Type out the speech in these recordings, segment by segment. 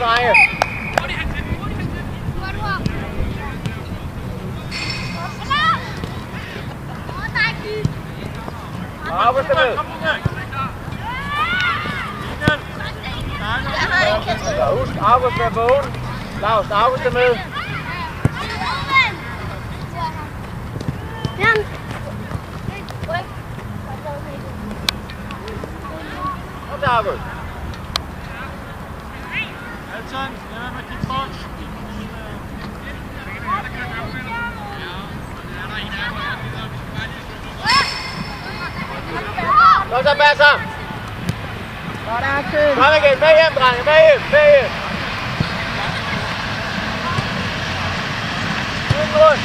drenge. August er med. Husk, August er vågen. Lars, August er med. Kom til August. Alton, lad være med at kigge bort. Kom så, Basser. Kom igen, med hjem, drenge, med hjem, med hjem. Uden grund.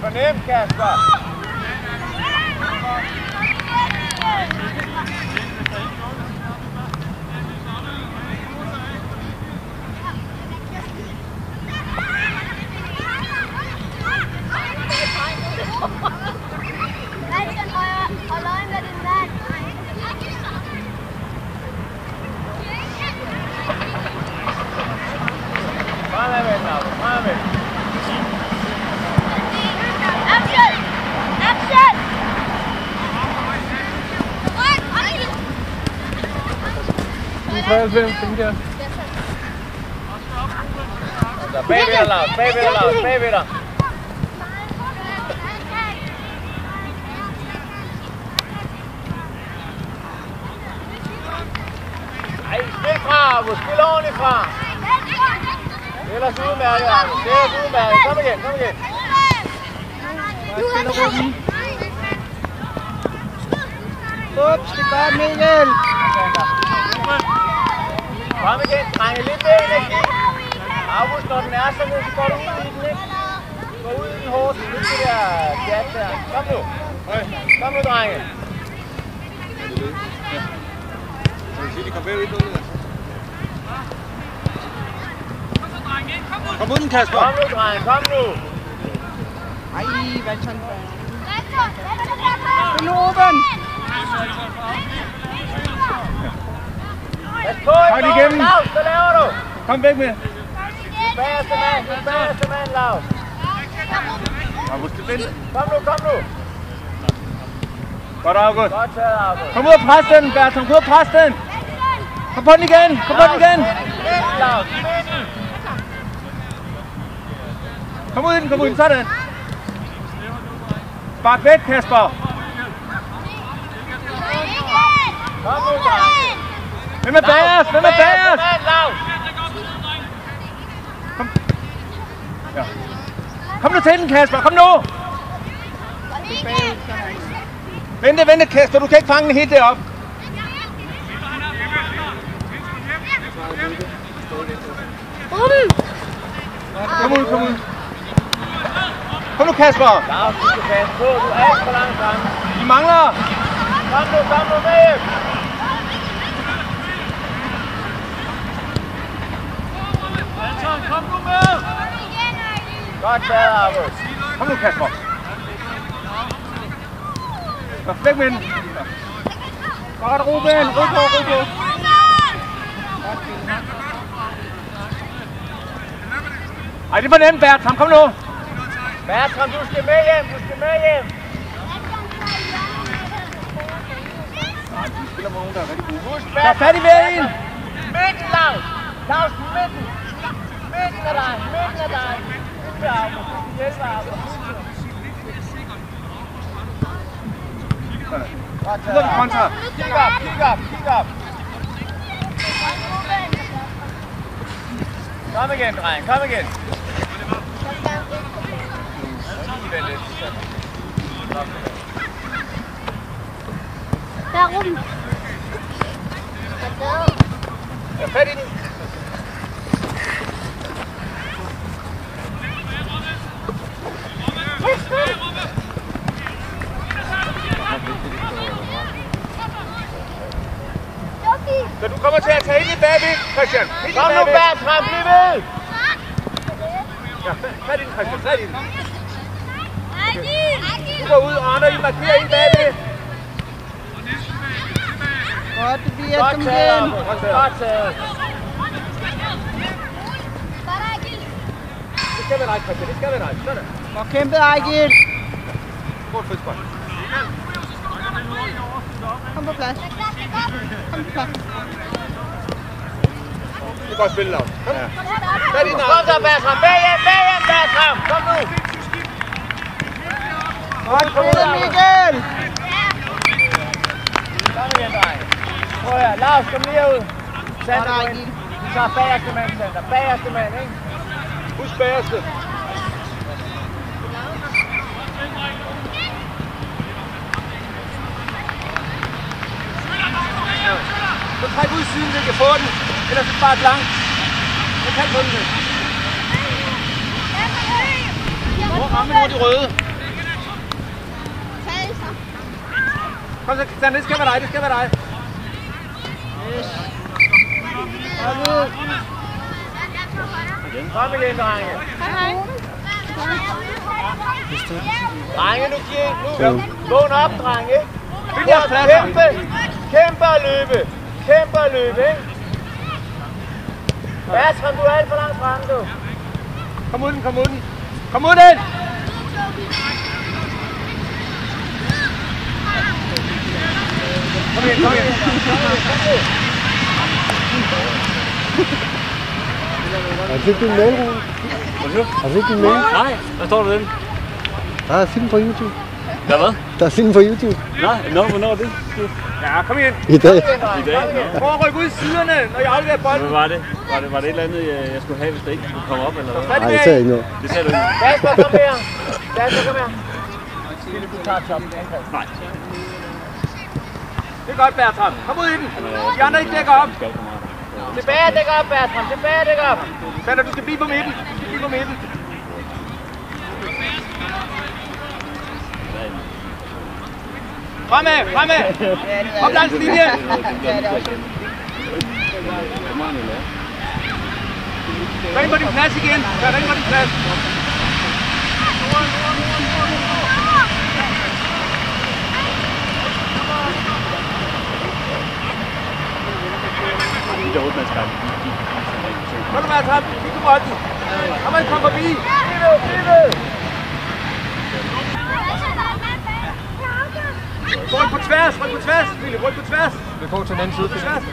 Fornemt, Kasper. Bagved dig, Lars, bagved dig, Lars, bagved dig. Ej, spil fra, August, spil ordentligt fra. Ellers udmærket, August, ellers udmærket. Kom igen, kom igen. Ups, det er godt, Mikkel. Kom igen, drenge lidt mere energi. August, når den er så ned, så går du ud i den, ikke? Gå ud i den hårdt, lidt det der jat der. Kom nu. Kom nu, drenge. Kan du sige, de kom bagud i noget? Kom ud den, Kasper. Kom nu, drenge, kom nu. Ej, hvad er sådan? Den er åben. Pas på, Laus, hvad laver du? Kom væk med. Bagerste mand, Laus. August, det venter. Kom nu. Godt, August. Godt taget, August. Kom ud og pres den, Bertram. Kom ud og pres den. Kom på den igen. Kom på den igen. Laus, Kom ud i den, kom ud i den. Sådan. Spark væk, Kasper. kom nu, drenge. Hvem er bagerst? Hvem er bagerst? Kom. Ja. Kom nu til den, Kasper. Kom nu. Vente, Kasper. Du kan ikke fange den helt deroppe. Kom ud. Kom nu, Kasper. Laus, du skal passe på. Du er ikke for langt fremme. I mangler. Kom nu med hjem. Kom nu med. Godt taget, August. Kom nu, Kasper. Væk med den. Godt, Ruben. Ryk på. Ej, det var nemt, Bertram. Kom nu. Bertram, du skal med hjem. Nej, de spiller mod nogen, der er rigtig gode. Husk, Der er fat i vægen. Midten, Laus. Laus, midten. Midten af dig. Ud til August. Hjælp August. Godt Så går vi kontra. Kig op. Kom igen, dreng. Kom igen. Der er rum. Jeg er fat i den. Så du kommer til at tage ind i bagved, Christian. Kom nu, Bertram, bliv ved. Ja, fat i den, Christian. Fat i den. Du går ud, Arne, I markerer ind bagved. Godt, Tobias, Godt kom taget, igen. Arne. Godt taget. Det skal være ret, Christian. Det skal være ret. Sådan. Godt kæmpet, Ejgil. Godt frisbold. Kom på plads. Kom på plads. Det er godt spillet, Lars. Kom. Kom så, Bertram. Bag hjem, Bertram. Kom nu. Godt spillet, Mikkel. Kom igen, dreng. Prøv her. Lars, kom lige ud. Sander, gå ind. Vi tager bagerste mand, Sander. Bagerste mand, ikke? Husk bagerste. Så træk ud i siden, så I kan få den. Ellers så bare blank. Jeg kan få den. Hvor rammer nu de røde? Kom så, Christian, det skal være dig, det skal være dig. Kom igen, drenge. Drenge, nu giver nu. Vågn op, drenge. Kæmpe og løbe. Kæmpe og løbe, ikke? Bertram, du er alt for langt frem, du. Kom ud den, kom ud den. Kom ud den! Kom igen, kom igen. Har du set din mail, Rune? Har du set din mail? Nej, hvad står der den? Der er film på YouTube. Der hvad? Der er film på YouTube. Nej, hvornår er det? Ja, kom igen. I dag. I dag? Prøv at rykke ud i siderne, når jeg afleverer bolden. Hvad var det? Var det et eller andet, jeg skulle have, hvis det ikke skulle komme op, eller hvad? Nej, det sagde jeg ikke noget. Det sagde du ikke. Kasper, kom her. Kasper, kom her. Philip, du tager toppen. Nej. Det er godt, Bertram. Kom ud i den. De andre ikke dækker op. Tilbage dækker op, Bertram. Tilbage dækker op. Sander, du skal blive på midten. Du skal blive på midten. Fremad, fremad. Op langs linjen. Gør ind på din plads igen. Gør ind på din plads. Kom nu, Bertram. Kig på bolden. Kom forbi. Bliv ved. Ryk på tværs, Philip, ryk på tværs. Vi går til den anden side. På tværs.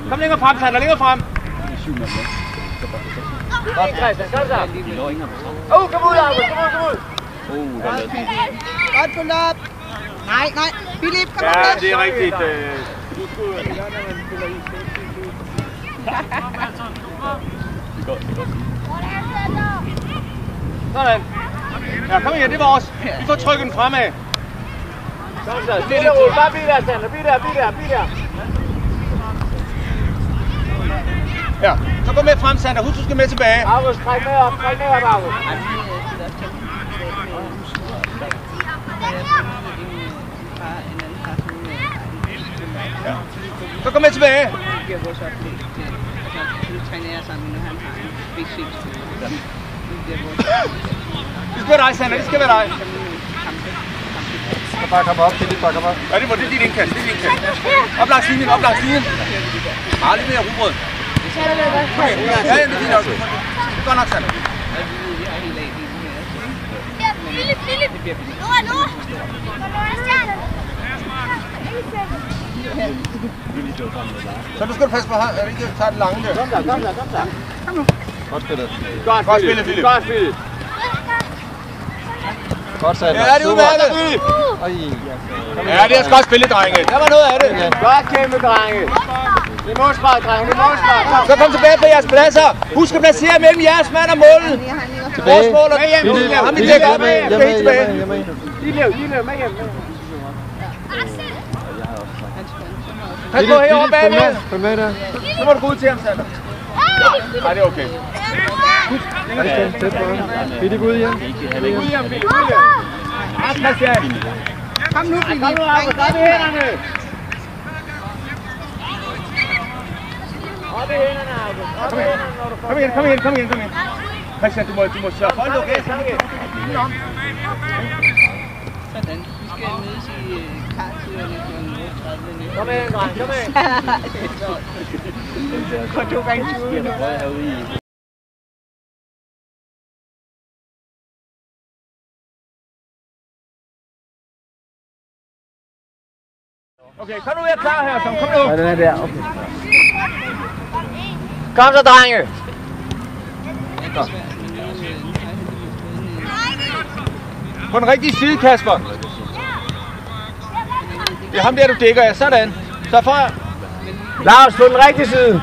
Kom længere frem, Sander, længere frem. Godt, Christian, kom så. Kom ud, August, kom ud. Godt fuldt op. Nej. Philip, kom på plads. Ja, det er rigtigt. Sådan. Ja, kom igen, det er vores. Vi får trykket den fremad. Sådan så. Stille og roligt. Bare bliv der, Sander. Bliv der. Ja, så gå med frem, Sander. Husk, du skal med tilbage. August, træk med op, August. Ja. Så kom med tilbage. Det skal være dig, Sander. Det skal være dig. Bare kom op, Philip, bare kom op. Ja, det er dit indkast. Op langs linjen. Bare lidt mere rugbrød. Ja, det er fint nok. Det er godt nok, Sander. Philip. Nu. Så nu skal du passe på, at vi ikke tager den lange der. Kom nu. Godt spillet. Godt spillet, Philip. Godt sat. Ja, det er udmærket, Philip. Ja, det er godt spillet, drenge. Der var noget af det. Godt kæmpe, drenge. Det er målspark, drenge. Så kom tilbage på jeres pladser. Husk at placere mellem jeres mand og målet. Tilbage. Philip, ham vi dækker op med. Jeg er med. Lige lev, med hjem. Pas på herovre bagved. Følg med der. Så må du gå ud til ham, Sander. Nej, det er okay. Tæt på ham. Philip ud igen. Ud i ham, Philip. Christian. Kom nu, Philip. Kom nu, August. Der er vi hænderne. Kom igen. Christian, du må sørge for at lukke af. Kom igen. Sådan. Vi skal mødes i kartiderne kl. 30. Kom igen, dreng. Kom du gange 20 nu. Okay, kom nu her klar her, Tom. Kom nu. Ja, den er der. Okay. Kom så, drenge. På den rigtige side, Kasper. Det er ham der, du dækker af. Sådan. Så fra. Lars, på den rigtige side.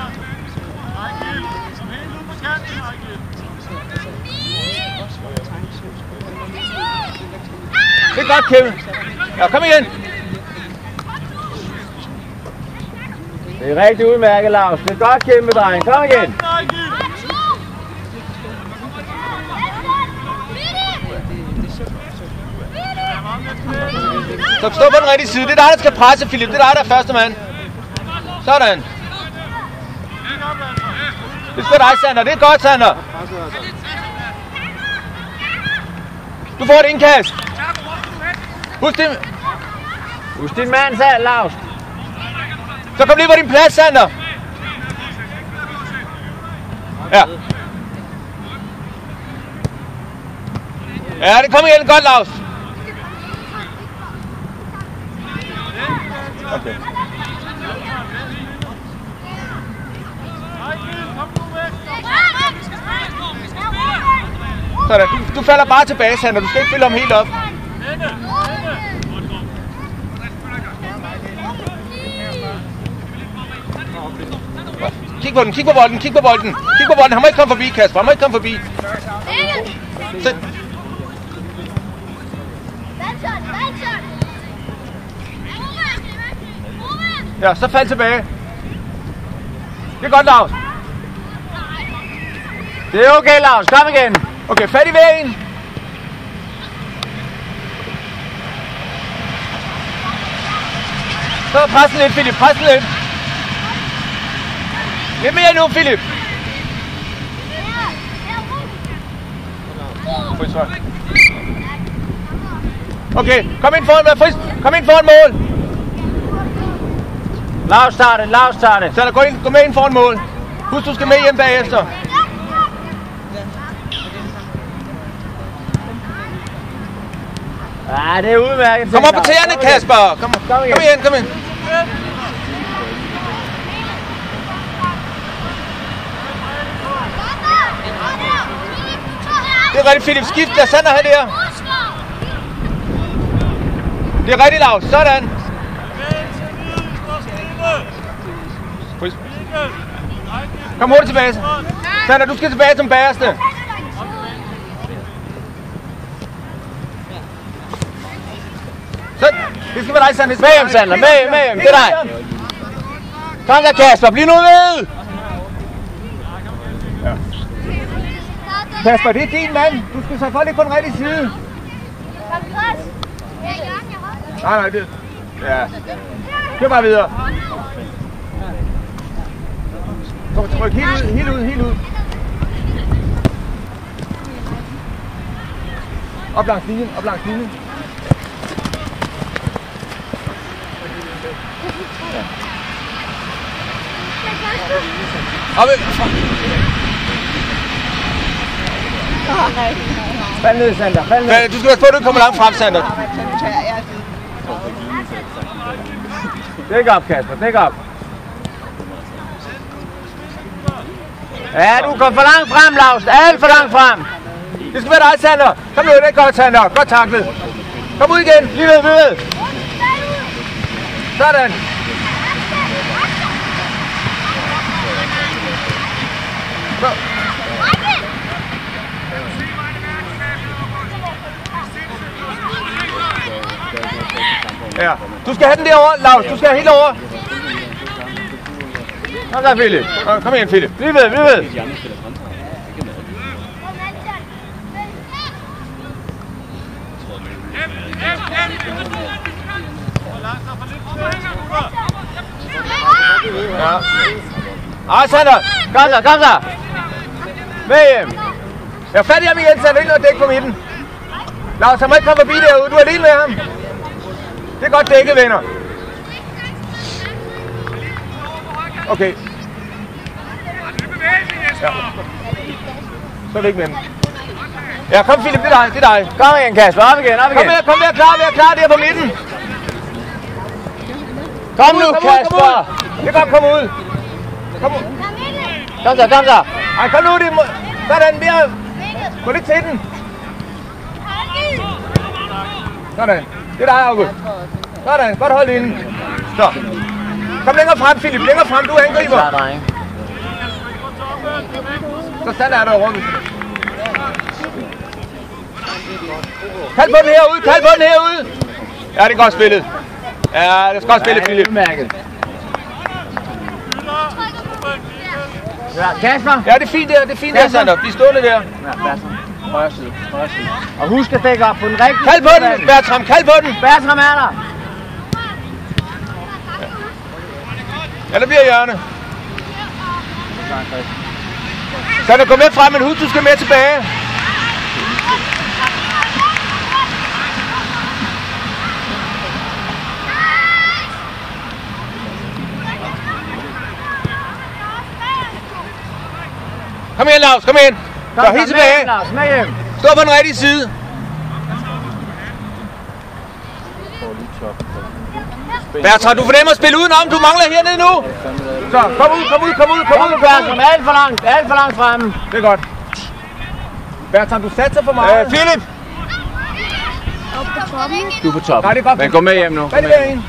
Det er godt, Kevin. Ja, kom igen. Det er rigtig udmærket, Lars. Det er godt kæmpe, dreng. Kom igen. Så stå på den rigtige side. Det er dig, der skal presse, Philip. Det er dig, der er første mand. Sådan. Det skal dig, Sander. Det er godt, Sander. Du får et indkast. Husk din mand, sagde Lars. Så kom lige på din plads, Sander. Ja. Ja, det kommer igen. Godt, Lars. Okay. Sådan. Du falder bare tilbage, Sander. Du skal ikke følge ham helt op. Kig på den, kig på bolden. Han må ikke komme forbi, Kasper. Han må ikke komme forbi. Så. Ja, så fald tilbage. Det er godt, Lars. Det er okay, Lars. Kom igen. Okay, fat i væggen. Så pres den lidt, Philip. Pres den lidt. Lidt mere nu, Philip. Okay, kom ind foran mål. Lars tager det. Så gå med ind foran mål. Husk, du skal med hjem bagefter. Ja, det er udmærket. Kom op på tæerne, Kasper. Kom igen. Det er rigtigt, Philip. Skift. Lad Sander have det her. Det er rigtigt, Lars. Sådan. Kom hurtigt tilbage. Sander, du skal tilbage som bagerste. Så, det skal være dig, Sander. Med hjem, Sander. Med hjem. Det er dig. Kom så, Kasper. Bliv nu ved. Ja. Kasper, det er din mand. Du skal så folk ikke på den rigtige side. Nej, det. Ja. Kør bare videre. Kom, tryk helt ud. Op langs linjen. Fald ned, Sander. Du skal også på, at du ikke kommer langt frem, Sander. Dæk op, Kasper. Dæk op. Ja, du går for langt frem, Lars. Alt for langt frem. Det skal være dig, Sander. Kom nu, det er godt, Sander. Godt taklet. Kom ud igen. Lige ved. Sådan. Ja, du skal have den derovre, Lars. Du skal have helt over. Kom så, Philip. Kom igen, Philip. Bliv ved. Ja. Ej, Sander. Kom så. Med hjem. Jeg er fat i ham igen, Sander. Ikke noget dæk på midten. Lars, han må ikke komme forbi derude. Du er alene med ham. Det er godt dækket, venner. Okay. Ja. Så er vi ikke med dem. Ja, kom Philip, det er dig. Kom igen, Kasper. Op igen. Kom her, klar der på midten. Kom nu, Kasper. Det er godt, kom ud. Kom så. Ej, kom nu, sådan, mere. Gå lidt til den. Sådan. Det er dig, August. Sådan, godt hold inde. Så. Kom længere frem, Philip. Længere frem, du angriber. Så stand er der rundt. Kald på den herude. Ja, det er godt spillet. Ja, det skal godt spille, Philip. Ja, Kasper. Ja, det er fint der, Sander. Bliv stående der. Ja, Bertram. Højre side. Og husk at dække op på den rigtige. Kald på den, Bertram. Bertram er der. Ja, der bliver hjørne. Sander, gå med frem, men husk, du skal med tilbage. Kom igen, Lars, kom ind. Så helt tilbage. Lars, med hjem. Stå på den rigtige side. Bertram, du får dem at spille udenom. Du mangler hernede nu. Så, kom ud. Bertram, alt for langt fremme. Det er godt. Bertram, du satser for meget. Philip. Du er på top. Nej, det er godt. Men gå med hjem nu. Hvad er det der en?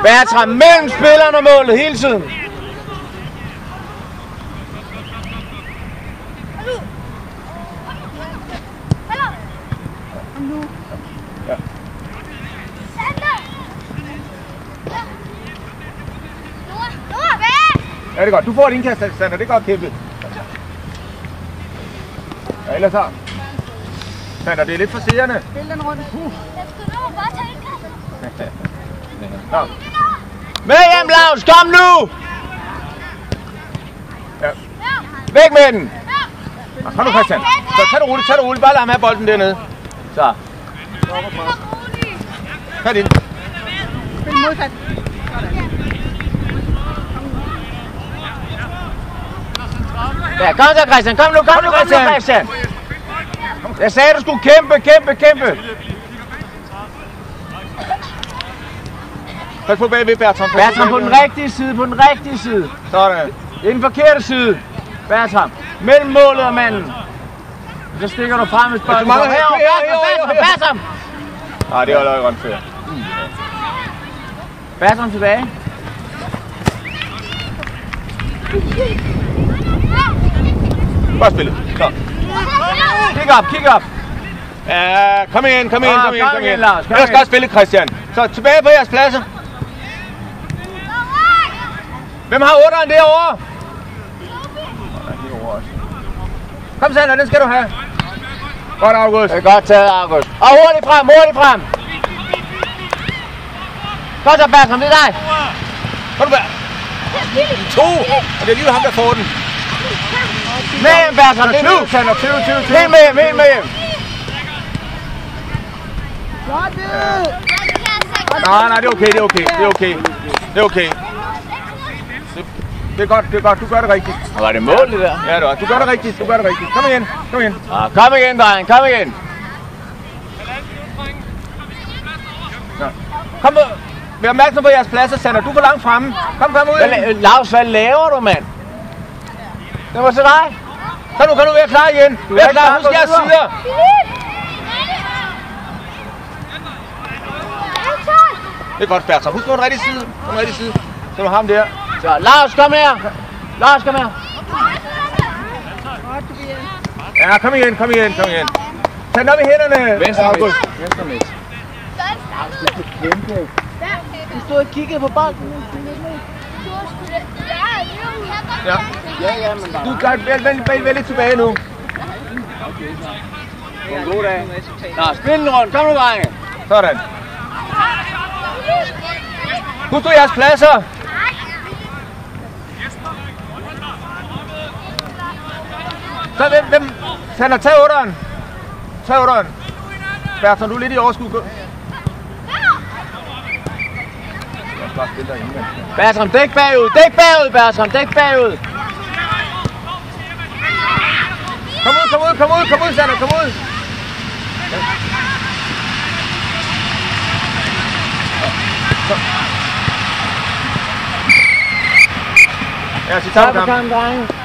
Bertram, mellem spillerne og målet hele tiden. Ja, det er godt. Du får et indkast, Sander. Det er godt kæmpet. Ja, ellers så. Sander, det er lidt for seerne. Spil den rundt. Jeg skal nå bare tage indkastet. Nå. Med hjem, Lars. Kom nu. Ja. Væk med den. Kom nu, Christian. Så tag det roligt. Bare lad ham have bolden dernede. Så. Tag det ind. Spil modsat. Ja, kom så, Christian. Kom nu, Christian. Jeg sagde, du skulle kæmpe. Pas på bagved, Bertram. Bertram på den rigtige side. Sådan. Det er den forkerte side. Bertram. Mellem målet og manden. Så stikker du frem, hvis bolden kommer herover. Bertram. Nej, det er allerede rundt før. Bertram tilbage. Godt spillet. Så. Kig op. Ja, kom igen. Kom igen, Lars. Ellers godt spillet, Christian. Så tilbage på jeres pladser. Hvem har 8'eren derovre? Kom, Sander, den skal du have. Godt, August. Det er godt taget, August. Og hurtigt frem. Godt så, Bertram, det er dig. Kom nu, to. Og det er lige ham, der får den. Med hjem, Bertram. Det er nu, Sander. 20. Helt med hjem. Nej, det er okay. Det er godt. Du gør det rigtigt. Var det mål, det der? Ja, det var. Du gør det rigtigt. Kom igen. Kom igen, dreng. Kom igen. Ja. Kom, vær opmærksom på jeres pladser, Sander. Du er for langt fremme. Kom ud. Lars, hvad laver du, mand? Det var til dig. Kan du være klar igen? Vær klar, husk jeres sider. Det er godt, Bertram. Husk på den rigtige side. Så du har ham der. Så, Lars, kom her. Ja, kom igen. Tag den op i hænderne. Venstre midt. Du stod og kiggede på bolden. Ja. Men Du kan vælge tilbage nu. en god dag. Lars, spil den rundt. Kom nu, drenge. Sådan. Husk på jeres pladser. Så hvem? Sander, tag 8'eren. Tag 8'eren. Bertram, du er lidt i overskud. Bertram, dæk bagud! Dæk bagud, Bertram! Dæk bagud! Kom ud, Sander, kom ud! Ja, så tager vi kampen.